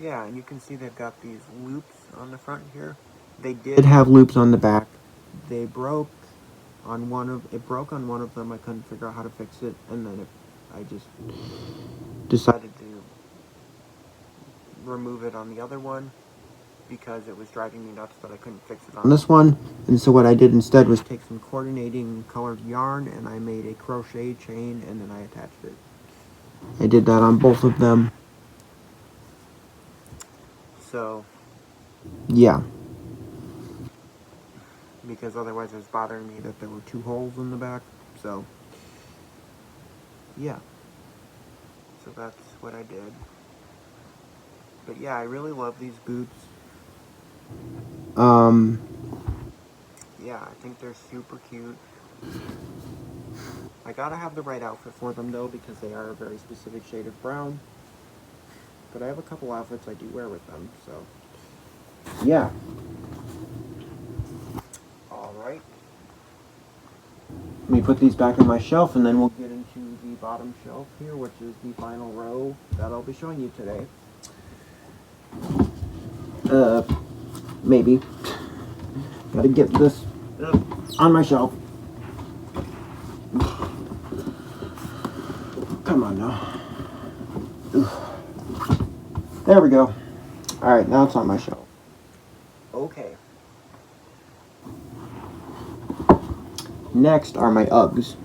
Yeah, and you can see they've got these loops on the front here. They did have loops on the back. They broke on one of them. I couldn't figure out how to fix it, and then I just decided to remove it on the other one because it was driving me nuts that I couldn't fix it on this one. And so what I did instead was take some coordinating colored yarn, and I made a crochet chain, and then I attached it. I did that on both of them. So, yeah. Because otherwise it was bothering me that there were 2 holes in the back. So, yeah. So that's what I did. But yeah, I really love these boots. Yeah, I think they're super cute. I gotta have the right outfit for them though, because they are a very specific shade of brown. But I have a couple outfits I do wear with them, so yeah. Alright. Let me put these back on my shelf, and then we'll get into the bottom shelf here, which is the final row that I'll be showing you today. Maybe. Gotta get this on my shelf. Come on now. There we go. Alright, now it's on my shelf. Okay. Next are my Uggs.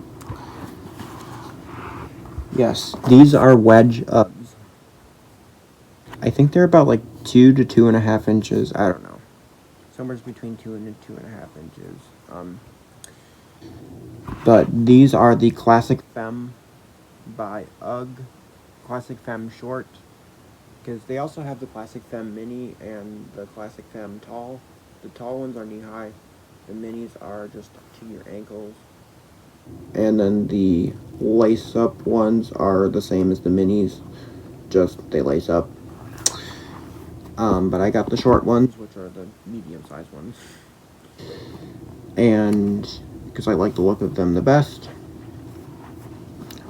Yes, these are wedge Uggs. I think they're about like 2 to 2.5 inches. I don't know. Somewhere between 2 and 2.5 inches. But these are the Classic Femme by Ugg. Classic Femme Short. Because they also have the Classic Femme Mini and the Classic Femme Tall. The tall ones are knee-high. The minis are just to your ankles. And then the lace-up ones are the same as the minis. Just they lace up. But I got the short ones, which are the medium-sized ones. And because I like the look of them the best.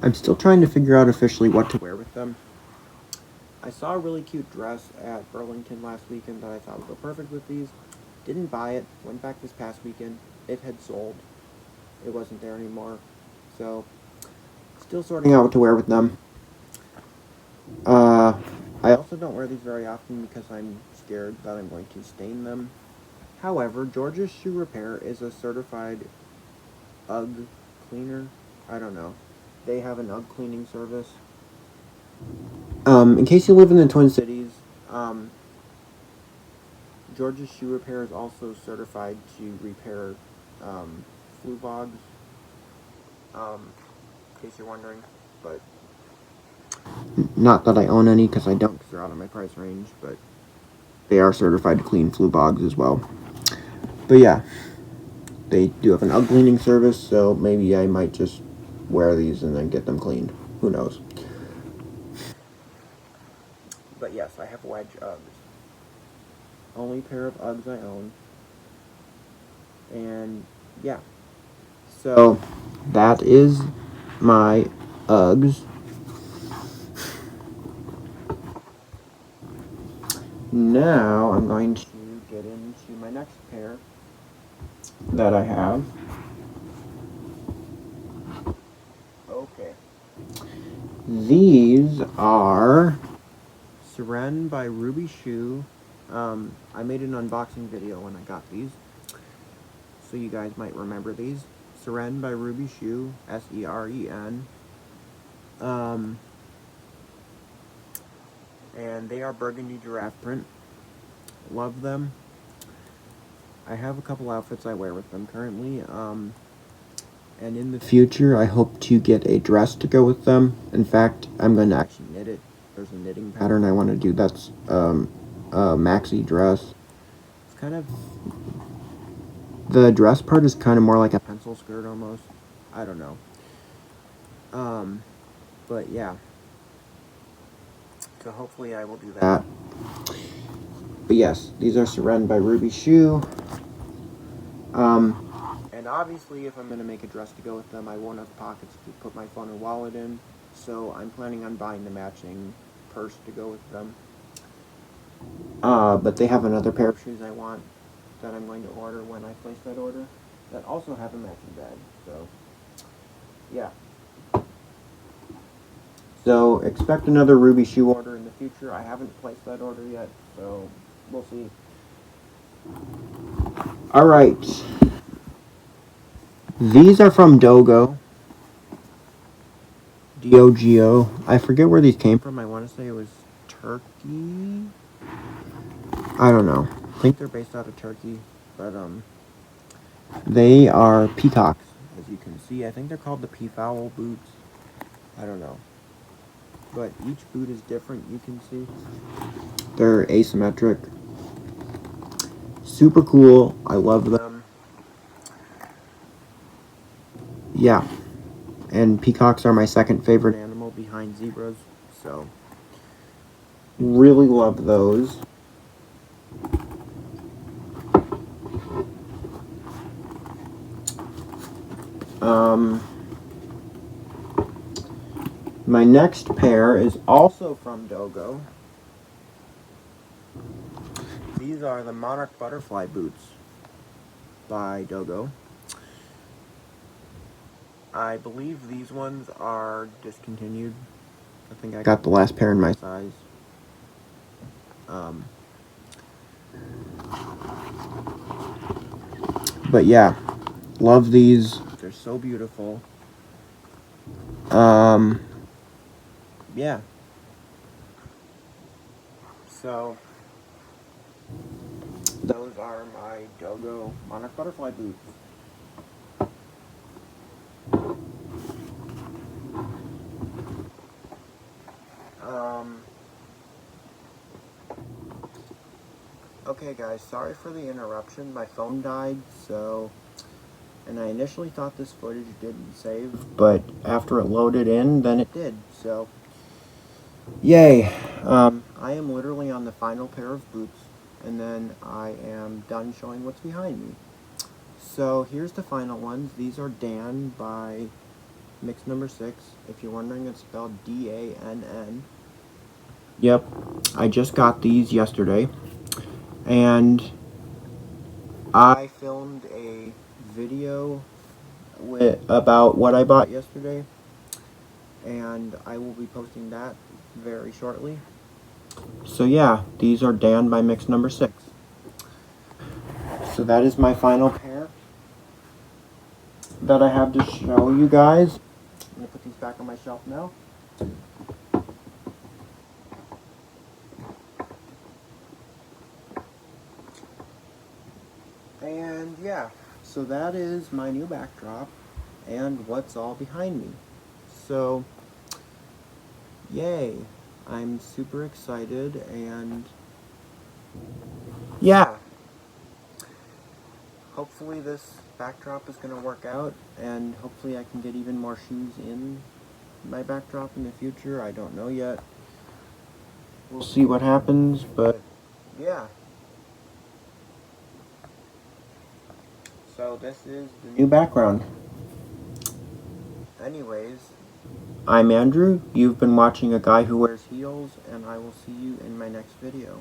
I'm still trying to figure out officially what to wear with them. I saw a really cute dress at Burlington last weekend that I thought would go perfect with these. Didn't buy it. Went back this past weekend. It had sold. It wasn't there anymore. So, still sorting out what to wear with them. I also don't wear these very often because I'm scared that I'm going to stain them. However, George's Shoe Repair is a certified Ugg cleaner. I don't know. They have an Ugg cleaning service. In case you live in the Twin Cities, George's Shoe Repair is also certified to repair flu bogs. In case you're wondering, but not that I own any because I don't, because they're out of my price range, but they are certified to clean flu bogs as well. But yeah, they do have an Ugg cleaning service, so maybe I might just wear these and then get them cleaned. Who knows? But yes, I have wedge Uggs. Only pair of Uggs I own. And yeah. So that is my Uggs. Now I'm going to get into my next pair that I have. Okay. These are Seren by Ruby Shoe. I made an unboxing video when I got these, so you guys might remember these. Seren by Ruby Shoe, S-E-R-E-N. And they are burgundy giraffe print. Love them. I have a couple outfits I wear with them currently. And in the future, I hope to get a dress to go with them. In fact, I'm going to actually knit it. There's a knitting pattern I want to do. That's a maxi dress. It's kind of... The dress part is kind of more like a pencil skirt almost. I don't know. But yeah. So hopefully I will do that. But yes, these are Seren by Ruby Shoe. And obviously if I'm going to make a dress to go with them, I won't have pockets to put my phone and wallet in. So I'm planning on buying the matching purse to go with them. But they have another pair of shoes I want that I'm going to order when I place that order that also have a matching bag. So, yeah. So expect another Ruby Shoe order in the future. I haven't placed that order yet, so we'll see. Alright. These are from Dogo. D-O-G-O. I forget where these came from. I want to say it was Turkey. I don't know. I think they're based out of Turkey. But, they are peacocks, as you can see. I think they're called the peafowl boots. I don't know. But each boot is different, you can see. They're asymmetric. Super cool. I love them. Yeah. And peacocks are my second favorite animal behind zebras. So, really love those. My next pair is also from Dogo. These are the Monarch Butterfly boots by Dogo. I believe these ones are discontinued. I think I got the last pair in my size. But yeah, love these. They're so beautiful. Yeah. So, those are my Dogo Monarch Butterfly boots. Okay guys, sorry for the interruption. My phone died, so... And I initially thought this footage didn't save, but after it loaded in, then it did, so... Yay! I am literally on the final pair of boots, and then I am done showing what's behind me. So, here's the final ones. These are Dan by Mix Number 6. If you're wondering, it's spelled D-A-N-N. Yep, I just got these yesterday, and I filmed a video about what I bought yesterday, and I will be posting that very shortly. So yeah, these are Dan by Mix Number 6. So that is my final pair that I have to show you guys. I'm going to put these back on my shelf now. And yeah, so that is my new backdrop and what's all behind me. So, yay, I'm super excited, and yeah, hopefully this backdrop is going to work out, and hopefully I can get even more shoes in my backdrop in the future. I don't know yet. We'll see what happens, but yeah. So this is the new background. Anyways, I'm Andrew. You've been watching A Guy Who Wears Heels, and I will see you in my next video.